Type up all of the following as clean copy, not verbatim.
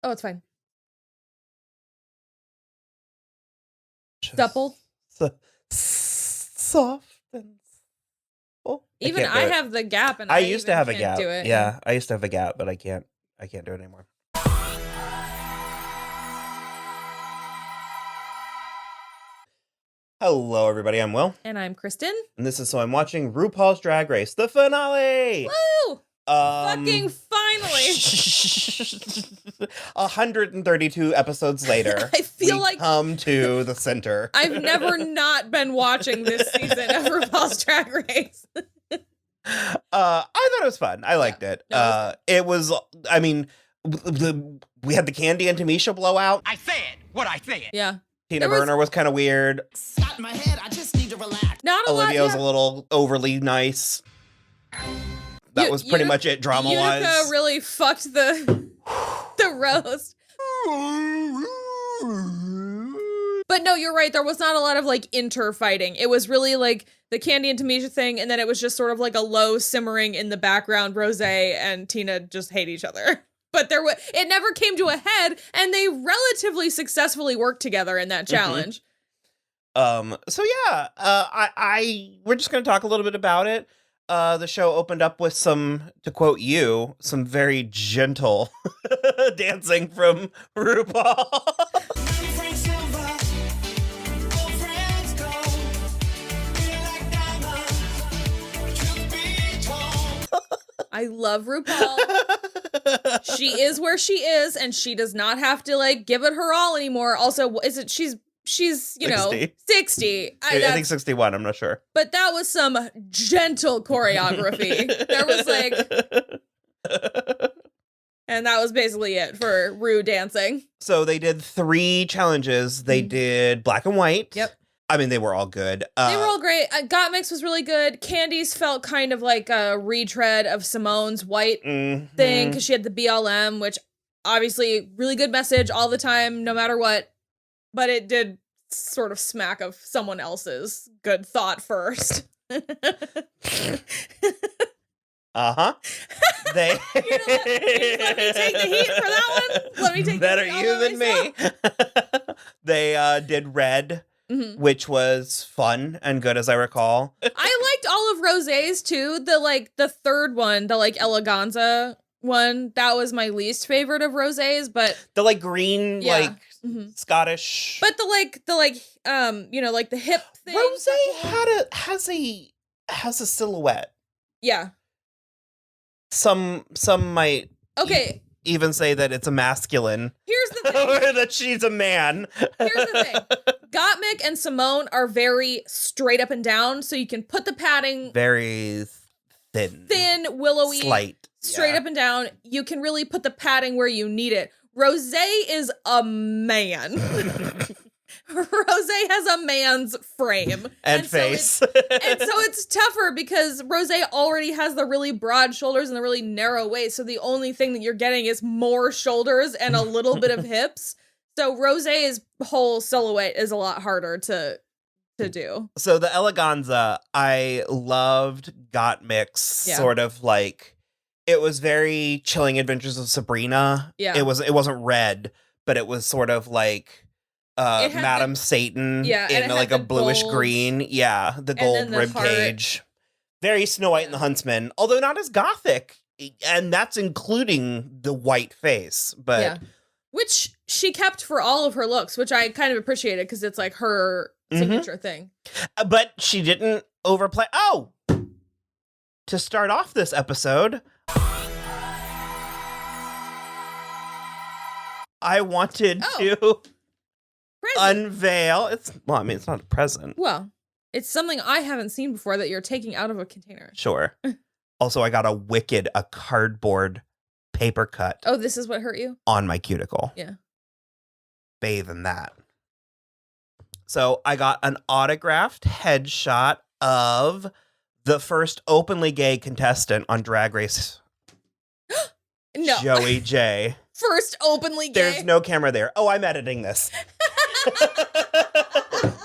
Oh, it's fine. Supple. Soft and supple. Even I have the gap, and I used to have a gap. Do it. Yeah, I used to have a gap, but I can't do it anymore. Hello, everybody. I'm Will. And I'm Kristen. And this is So I'm Watching RuPaul's Drag Race, the finale! Woo! Fucking finally! 132 episods later, I feel we like come to the center. I've never not been watching this season of RuPaul's Drag Race. I thought it was fun. I liked it. No, it was, I mean, we had the Candy and Tamisha blowout. I said what I said. Yeah. Tina Burner was kind of weird. Got in my head. I just need to relax. Not a Olivia lot. was a little overly nice. That was pretty much it drama-wise. Utica really fucked the roast. But no, you're right. There was not a lot of like inter-fighting. It was really like the Candy and Tamisha thing, and then it was just sort of like a low simmering in the background. Rosé and Tina just hate each other. But it never came to a head, and they relatively successfully worked together in that challenge. So yeah, we're just going to talk a little bit about it. The show opened up with some, to quote you, some very gentle dancing from RuPaul. I love RuPaul. She is where she is, and she does not have to like give it her all anymore. Also, is it she's 60. 60. I think 61, I'm not sure. But that was some gentle choreography. There was like, and that was basically it for Ru dancing. So they did 3 challenges. They did black and white. Yep. I mean, they were all good. They were all great. Got Mix was really good. Candy's felt kind of like a retread of Simone's white thing, because she had the BLM, which obviously really good message all the time, no matter what. But it did sort of smack of someone else's good thought first. Uh-huh. They Let me take the heat for that one. Let me take better the heat you than me. They did red. Mm-hmm. Which was fun and good, as I recall. I liked all of Rosé's too. The third one, the like Eleganza one, that was my least favorite of Rosé's, but The like green, yeah. Scottish. But the hip thing. Rosé has a silhouette. Yeah. Some might Okay. even say that it's a masculine. Here's the thing. Or that she's a man. Here's the thing. Gottmik and Simone are very straight up and down, so you can put the padding Very thin, willowy, slight, straight up and down. You can really put the padding where you need it. Rosé is a man. Rosé has a man's frame and face. So it's tougher because Rosé already has the really broad shoulders and the really narrow waist. So the only thing that you're getting is more shoulders and a little bit of hips. So Rosé's whole silhouette is a lot harder to do. So the Eleganza, I loved Gottmik's sort of like, it was very Chilling Adventures of Sabrina. Yeah. It wasn't red, but it was sort of like Madam Satan in like a bluish green. Yeah, the gold rib cage. Very Snow White and the Huntsman, although not as gothic. And that's including the white face. But yeah. Which she kept for all of her looks, which I kind of appreciated because it's like her signature thing. But she didn't overplay. Oh! To start off this episode, I wanted to unveil. It's not a present. Well, it's something I haven't seen before that you're taking out of a container. Sure. Also, I got a cardboard paper cut. Oh, this is what hurt you? On my cuticle. Yeah. Bathe in that. So I got an autographed headshot of the first openly gay contestant on Drag Race. No. Joey J. First openly gay. There's no camera there. Oh, I'm editing this.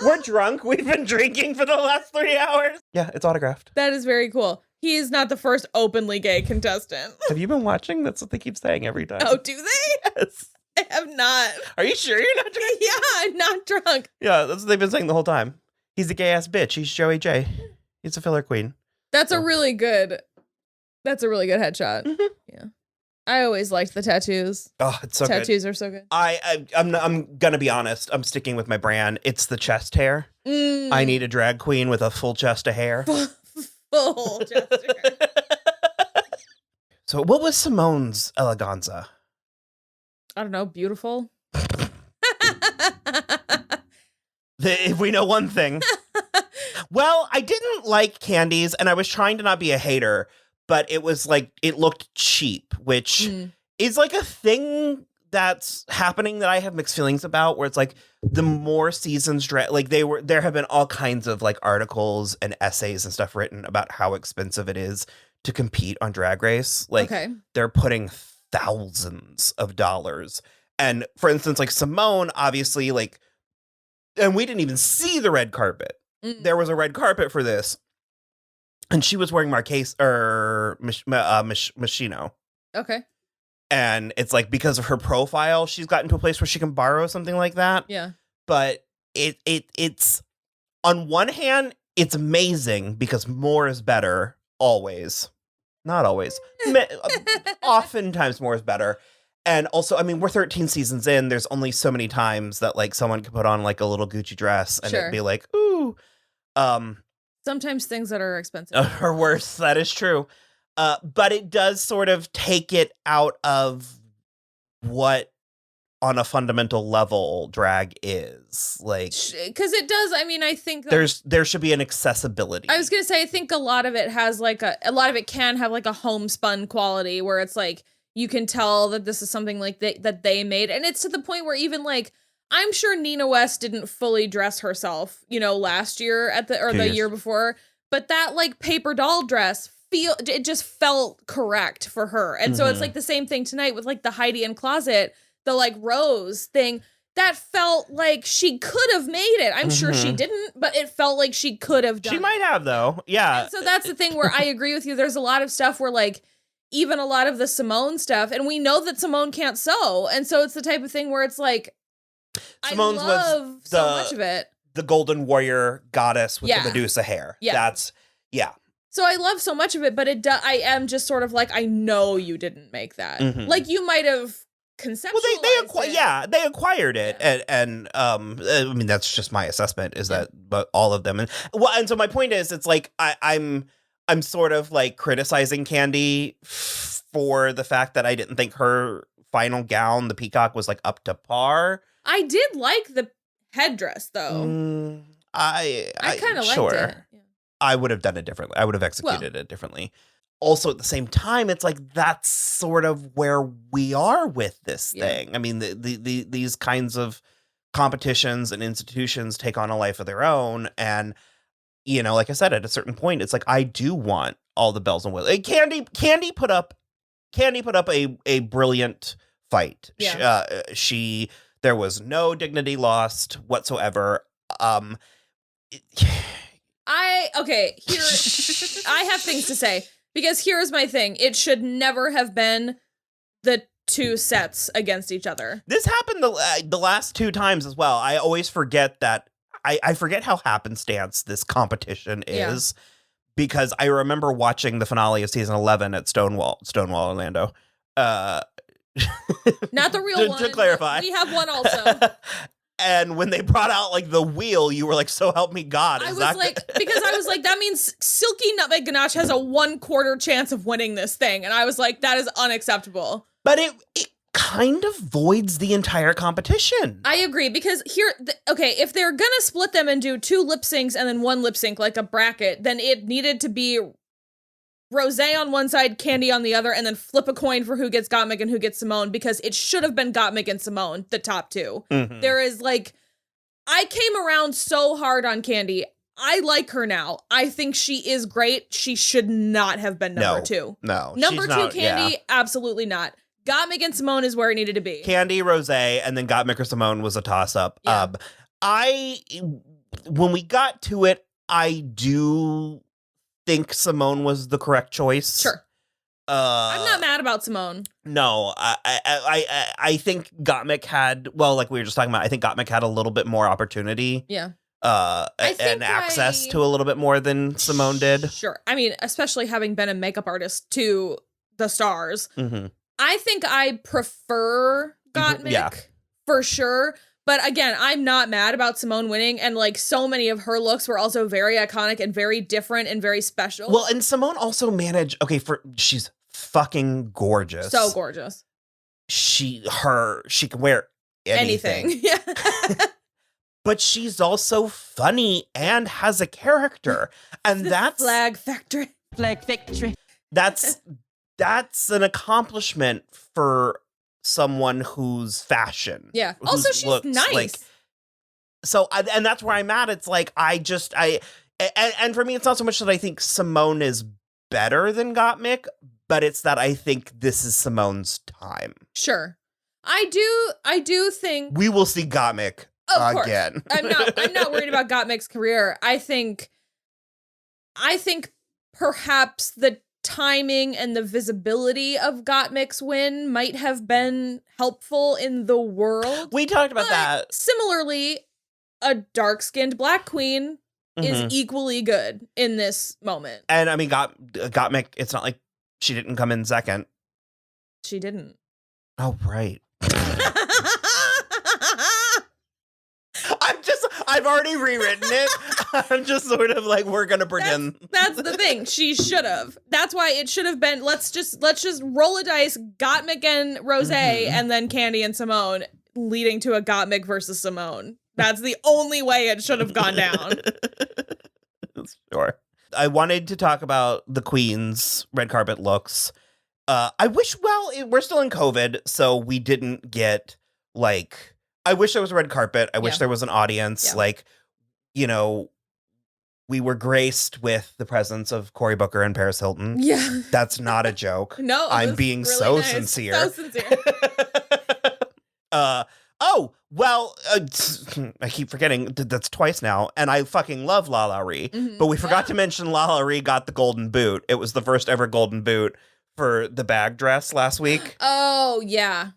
We're drunk. We've been drinking for the last 3 hours. Yeah, it's autographed. That is very cool. He is not the first openly gay contestant. Have you been watching? That's what they keep saying every time. Oh, do they? Yes. I have not. Are you sure you're not drunk? Yeah, I'm not drunk. Yeah, that's what they've been saying the whole time. He's a gay-ass bitch. He's Joey J. He's a filler queen. That's a really good headshot. Mm-hmm. Yeah. I always liked the tattoos. Oh, it's so tattoos good. Are so good. I'm gonna be honest. I'm sticking with my brand. It's the chest hair. I need a drag queen with a full chest of hair. Full chest of hair. So, what was Simone's eleganza? I don't know. Beautiful. If we know one thing. Well, I didn't like Candy's, and I was trying to not be a hater, but it was like, it looked cheap, which is like a thing that's happening that I have mixed feelings about, where it's like the more seasons like there have been all kinds of like articles and essays and stuff written about how expensive it is to compete on Drag Race. Like they're putting thousands of dollars. And for instance, like Simone, obviously, like, and we didn't even see the red carpet. There was a red carpet for this, and she was wearing Marquez or Machino. Okay. And it's like, because of her profile, she's gotten to a place where she can borrow something like that. Yeah. But it's on one hand, it's amazing because more is better always. Not always. Oftentimes more is better. And also, I mean, we're 13 seasons in. There's only so many times that like someone can put on like a little Gucci dress and it'd be like, ooh. Sometimes things that are expensive are worse. That is true. But it does sort of take it out of what on a fundamental level drag is, like, because it does. I mean, I think there should be an accessibility. I was gonna say, I think a lot of it has like a lot of it can have like a homespun quality where it's like you can tell that this is something like that they made, and it's to the point where even like I'm sure Nina West didn't fully dress herself, last year the year before, but that like paper doll dress it just felt correct for her, and so it's like the same thing tonight with like the Heidi in Closet. The like rose thing that felt like she could have made it. I'm sure she didn't, but it felt like she could have done it. She might have though. Yeah. And so that's the thing where I agree with you. There's a lot of stuff where like even a lot of the Simone stuff, and we know that Simone can't sew. And so it's the type of thing where it's like, Simone's I love so much of it. The golden warrior goddess with the Medusa hair. Yeah. So I love so much of it, but I am just sort of like, I know you didn't make that. Like you might have conceptualized they acquired it, and I mean that's just my assessment is that, but all of them, and so my point is, it's like I'm sort of like criticizing Candy for the fact that I didn't think her final gown, the peacock, was like up to par. I did like the headdress though. I kind of liked it. Yeah. I would have done it differently. I would have executed it differently. Also, at the same time, it's like that's sort of where we are with this thing. I mean, these kinds of competitions and institutions take on a life of their own. And, like I said, at a certain point, it's like, I do want all the bells and whistles. Candy put up a brilliant fight. Yeah. There was no dignity lost whatsoever. I have things to say. Because here's my thing. It should never have been the two sets against each other. This happened the last two times as well. I always forget that. I forget how happenstance this competition is. Because I remember watching the finale of season 11 at Stonewall, Orlando. Not the real one. To clarify. We have one also. And when they brought out like the wheel, you were like, "So help me God!" Because I was like, that means Silky Nutmeg Ganache has a 1/4 chance of winning this thing, and I was like, that is unacceptable. But it kind of voids the entire competition. I agree, because if they're gonna split them and do 2 lip syncs and then 1 lip sync like a bracket, then it needed to be Rosé on one side, Candy on the other, and then flip a coin for who gets Gottmik and who gets Simone, because it should have been Gottmik and Simone, the top 2. There is like, I came around so hard on Candy. I like her now. I think she is great. She should not have been number 2. No. Number 2 Candy, absolutely not. Gottmik and Simone is where it needed to be. Candy, Rosé, and then Gottmik or Simone was a toss-up. Yeah. When we got to it, I do think Simone was the correct choice. Sure. I'm not mad about Simone. No, I think Gottmik had, well, like we were just talking about, I think Gottmik had a little bit more opportunity. Yeah. And access to a little bit more than Simone did. Sure. I mean, especially having been a makeup artist to the stars. Mm-hmm. I think I prefer Gottmik for sure. But again, I'm not mad about Simone winning. And like so many of her looks were also very iconic and very different and very special. Well, and Simone also managed, she's fucking gorgeous. So gorgeous. She can wear anything. Yeah. But she's also funny and has a character. And that's flag factory. Flag victory. That's an accomplishment for someone who's fashion. Yeah. Also, she's nice. Like, so, and that's where I'm at. It's like, and for me, it's not so much that I think Simone is better than Gottmik, but it's that I think this is Simone's time. Sure. I do think we will see Gottmik again. I'm not worried about Gottmik's career. I think perhaps the timing and the visibility of Gottmik's win might have been helpful in the world. We talked about that. Similarly, a dark-skinned black queen is equally good in this moment. And I mean, Gottmik, it's not like she didn't come in second. She didn't. Oh, right. I've already rewritten it. I'm just sort of like, we're gonna pretend. That's the thing. She should have. That's why it should have been. Let's just roll a dice. Gottmik and Rosé, and then Candy and Simone, leading to a Gottmik versus Simone. That's the only way it should have gone down. Sure. I wanted to talk about the Queen's red carpet looks. I wish. We're still in COVID, so we didn't get like. I wish there was a red carpet. I wish there was an audience. Yeah. Like, you know, we were graced with the presence of Cory Booker and Paris Hilton. Yeah. That's not a joke. No, I'm being really so nice. Sincere. So sincere. I keep forgetting that's twice now, and I fucking love LaLa Ri. But we forgot to mention LaLa Ri got the golden boot. It was the first ever golden boot for the bag dress last week. Oh, yeah.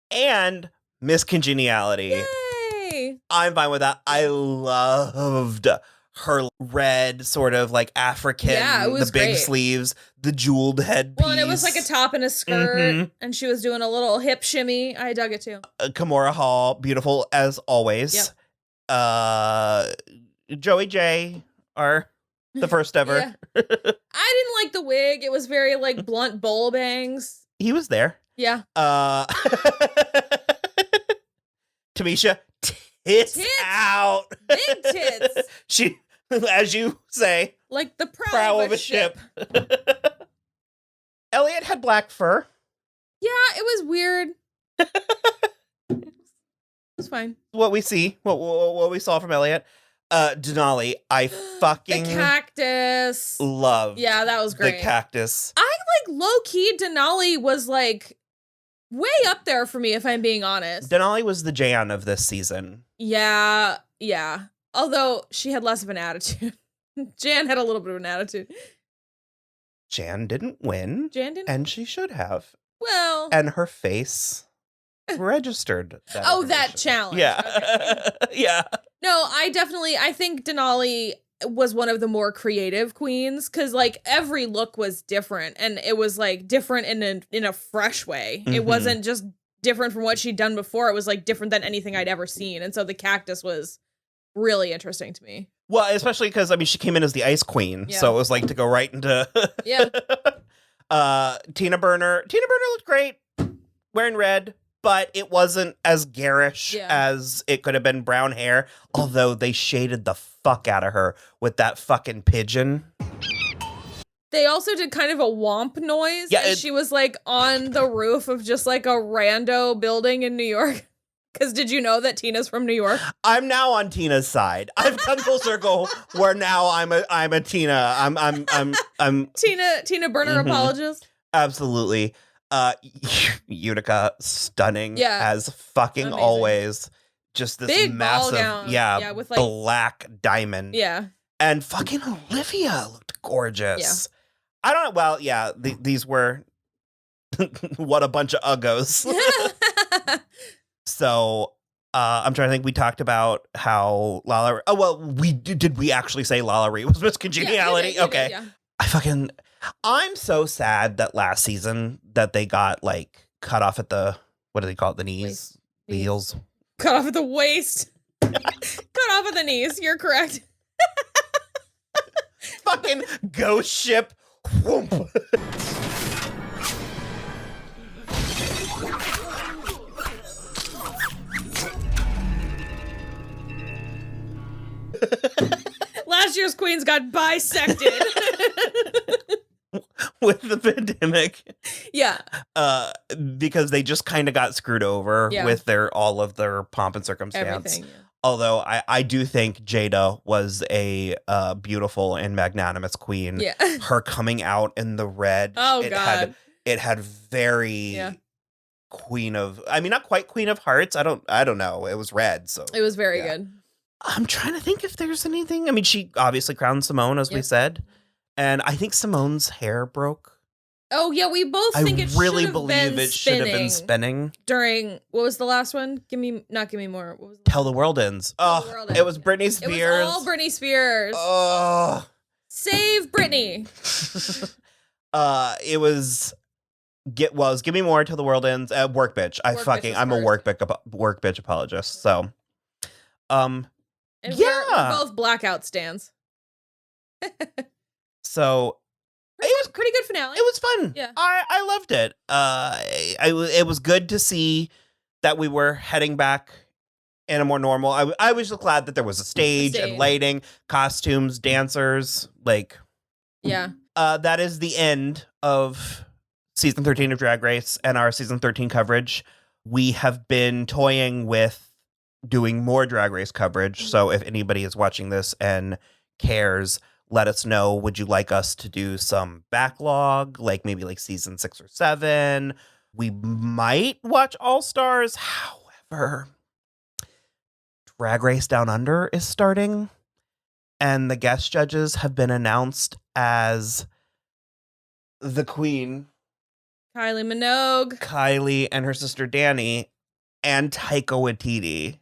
And Miss Congeniality. Yay! I'm fine with that. I loved her red sort of like African, it was the big sleeves, the jeweled headpiece. Well, and it was like a top and a skirt, and she was doing a little hip shimmy. I dug it too. Kimora Hall, beautiful as always. Yep. Joey J, the first ever. Yeah. I didn't like the wig. It was very like blunt bowl bangs. He was there. Yeah. Tamisha, tits out. Big tits. She, as you say, like the prow of a ship. Elliot had black fur. Yeah, it was weird. It was fine. What we saw from Elliot. Denali, I fucking the cactus. Love. Yeah, that was great. The cactus. I like low key. Denali was like way up there for me, if I'm being honest. Denali was the Jan of this season. Yeah. Although she had less of an attitude. Jan had a little bit of an attitude. Jan didn't win. And she should have. Well. And her face registered that. That challenge. Yeah. Okay. Yeah. No, I think Denali was one of the more creative queens, because like every look was different, and it was like different in a fresh way. It wasn't just different from what she'd done before. It was like different than anything I'd ever seen. And so the cactus was really interesting to me. Well, especially because, I mean, she came in as the ice queen. Yeah. So it was like to go right into... Yeah. Tina Burner looked great wearing red, but it wasn't as garish as it could have been. Brown hair, although they shaded the fuck out of her with that fucking pigeon. They also did kind of a womp noise. Yeah, she was like on the roof of just like a rando building in New York. Because did you know that Tina's from New York? I'm now on Tina's side. I've come full circle where now I'm a Tina. I'm Tina Burner apologist. Absolutely. Utica, stunning as fucking amazing. Always. Just this big massive, ball gown. With like black diamond. Yeah. And fucking Olivia looked gorgeous. I don't know. Well, yeah, these were what a bunch of uggos. So I'm trying to think. We talked about how Lala. Oh well, did we actually say Lala Ree was Miss Congeniality? Yeah, okay. I'm so sad that last season that they got like cut off at the, what do they call it? The knees, the heels. Cut off at the waist. Cut off at the knees. You're correct. Fucking ghost ship. Whoomp. Last year's queens got bisected. With the pandemic. Yeah. Because they just kind of got screwed over with all of their pomp and circumstance. Everything, yeah. Although I do think Jada was a beautiful and magnanimous queen. Yeah. Her coming out in the red. Oh, God. It had very queen of, I mean, not quite queen of hearts. I don't know. It was red. So it was very good. I'm trying to think if there's anything. I mean, she obviously crowned Simone, as we said. And I think Simone's hair broke. Oh, yeah, we both think it really believe it should have been spinning. During, what was the last one? Not Give Me More. What was Till the World Ends. Oh, it was Britney Spears. It was all Britney Spears. Oh. Save Britney. It was Give Me More Till the World Ends. Work Bitch. I'm a work bitch apologist. So, and we're both blackout stands. So it was pretty good finale. It was fun. Yeah, I loved it. It was good to see that we were heading back in a more normal. I was just glad that there was a stage and lighting, costumes, dancers. Like, yeah. That is the end of season 13 of Drag Race and our season 13 coverage. We have been toying with doing more Drag Race coverage. So if anybody is watching this and cares, let us know. Would you like us to do some backlog, like maybe like season 6 or 7? We might watch All Stars. However, Drag Race Down Under is starting, and the guest judges have been announced as the Queen, Kylie Minogue, Kylie and her sister Danny, and Taika Waititi.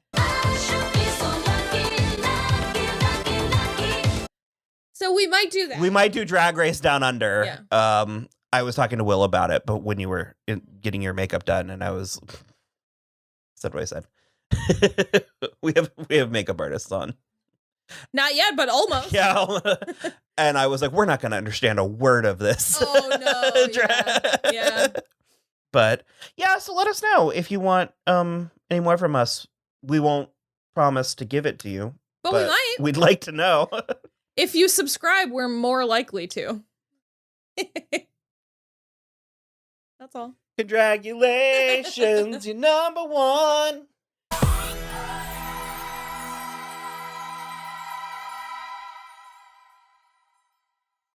So we might do that. We might do Drag Race Down Under. Yeah. I was talking to Will about it, but when you were getting your makeup done, and I said what I said. we have makeup artists on. Not yet, but almost. Yeah. And I was like, we're not going to understand a word of this. Oh no. Yeah. But yeah, so let us know if you want any more from us. We won't promise to give it to you, but we might. We'd like to know. If you subscribe, we're more likely to. That's all. Congratulations, you're number one.